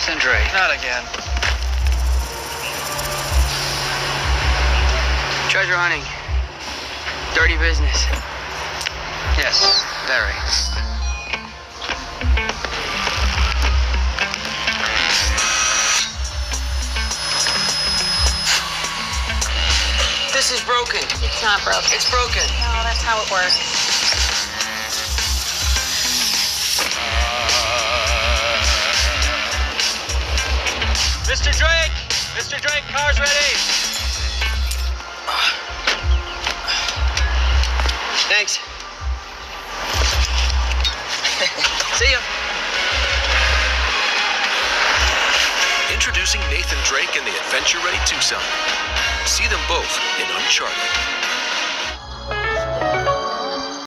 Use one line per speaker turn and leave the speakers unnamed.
Nathan Drake.
Not again.
Treasure hunting. Dirty business. Yes, very. This is broken.
It's not broken.
It's broken.
No, that's how it works.
Mr. Drake! Mr. Drake, car's ready!
Thanks. See ya.
Introducing Nathan Drake and the Adventure Ready Tucson. See them both in Uncharted.